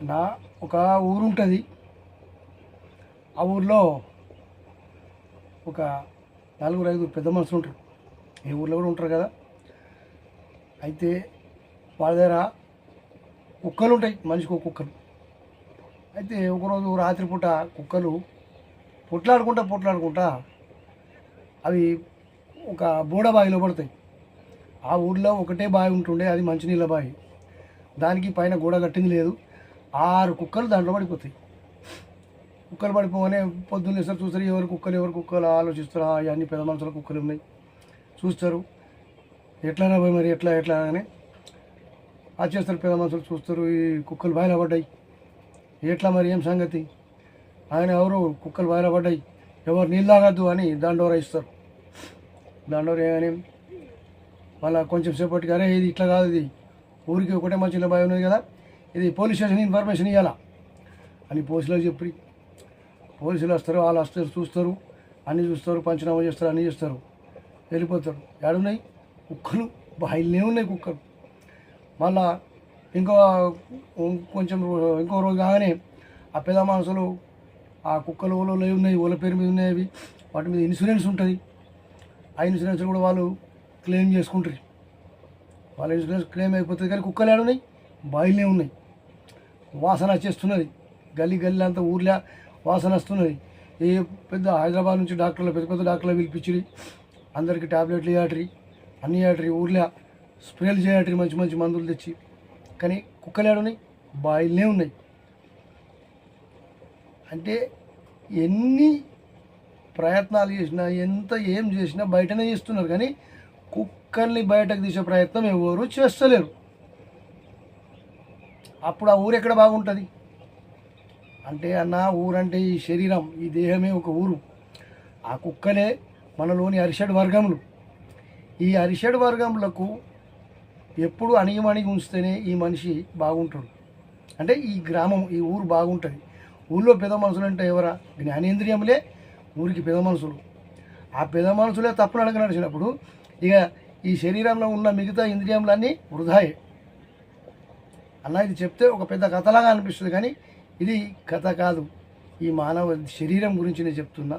నా ఒక ఊరు ఉంటుంది. ఆ ఊర్లో ఒక 4-5 పెద్ద మనుషులు ఉంటారు. ఏ ఊర్లో కూడా ఉంటారు కదా. అయితే వాళ్ళ దగ్గర కుక్కలు ఉంటాయి, మనిషికి ఒక కుక్కలు. అయితే ఒకరోజు రాత్రిపూట కుక్కలు పొట్లాడుకుంటా అవి ఒక బోడ బావిలో పడతాయి. ఆ ఊర్లో ఒకటే బావి ఉంటుండే, అది మంచినీళ్ళ బావి. దానికి పైన గోడ కట్టింది లేదు. 6 కుక్కలు దాంట్లో పడిపోతాయి. కుక్కలు పడిపోగానే పొద్దున్న లేస్తారు, చూస్తారు ఎవరు కుక్కలు ఆలోచిస్తారు. అవన్నీ పెద్ద మనుషుల కుక్కలు ఉన్నాయి చూస్తారు. ఎట్లా పోయి మరి ఎట్లా అని చేస్తారు. పెద్ద మనుషులు చూస్తారు, ఈ కుక్కలు బాయిలో పడ్డాయి, ఎట్లా మరి ఏం సంగతి. ఆయన ఎవరు కుక్కలు బాయిలో పడ్డాయి, ఎవరు నీళ్ళు తాగద్దు అని దండోర ఇస్తారు. దండోర అని మళ్ళీ కొంచెం సేపటికి, అరే ఇది ఇట్లా కాదు, ఇది ఊరికి ఒకటే మంచిగా బావి ఉన్నది కదా, ఇది పోలీస్ స్టేషన్ ఇన్ఫర్మేషన్ ఇవ్వాలా అని పోలీసులకు చెప్పి పోలీసులు వస్తారు. వాళ్ళు వస్తారు, చూస్తారు, అన్నీ చూస్తారు, పంచనామా చేస్తారు, అన్నీ చేస్తారు, వెళ్ళిపోతారు. ఏడున్నాయి కుక్కలు, బాయిలనే ఉన్నాయి కుక్కలు. మళ్ళా ఇంకో రోజు కాగానే ఆ పెద్ద మనుషులు ఆ కుక్కలు ఓలో ఉన్నాయి, ఓల పేరు మీద ఉన్నాయి, అవి వాటి మీద ఇన్సూరెన్స్ ఉంటుంది. ఆ ఇన్సూరెన్స్ కూడా వాళ్ళు క్లెయిమ్ చేసుకుంటారు. వాళ్ళ ఇన్సూరెన్స్ క్లెయిమ్ అయిపోతుంది. కానీ కుక్కలు ఏడున్నాయి, బాయిలనే ఉన్నాయి. వాసన వచ్చేస్తున్నది, గల్లీ అంతా ఊర్లో వాసన వస్తున్నది. ఏ పెద్ద హైదరాబాద్ నుంచి పెద్ద డాక్టర్లు పిలిపించి అందరికీ టాబ్లెట్లు ఇవ్వట్రి, అన్నీ ఇవ్వట్రి, ఊర్లో స్ప్రేలు చేయట్రి, మంచి మందులు తెచ్చి. కానీ కుక్కలు ఏడున్నాయి, బాయిల్నే ఉన్నాయి. అంటే ఎన్ని ప్రయత్నాలు చేసినా, ఏం చేసినా బయటనే చేస్తున్నారు. కానీ కుక్కల్ని బయటకు తీసే ప్రయత్నం ఎవరు చేస్తలేరు. అప్పుడు ఆ ఊరు ఎక్కడ బాగుంటుంది అంటే, అన్న ఊరంటే ఈ శరీరం, ఈ దేహమే ఒక ఊరు. ఆ కుక్కలే మనలోని అరిషడ్ వర్గములు. ఈ అరిషడ్ వర్గములకు ఎప్పుడు అణిగి ఉంచితేనే ఈ మనిషి బాగుంటాడు. అంటే ఈ గ్రామం, ఈ ఊరు బాగుంటుంది. ఊళ్ళో పెద్ద మనుషులు అంటే ఎవరా? జ్ఞానేంద్రియములే ఊరికి పెద్ద మనుషులు. ఆ పెద్ద మనుషులే తప్పులు అడగ నడిచినప్పుడు ఇక ఈ శరీరంలో ఉన్న మిగతా ఇంద్రియములన్నీ వృధాయే. అన్న ఇది చెప్తే ఒక పెద్ద కథలాగా అనిపిస్తుంది, కానీ ఇది కథ కాదు. ఈ మానవ శరీరం గురించి నేను చెప్తున్నా.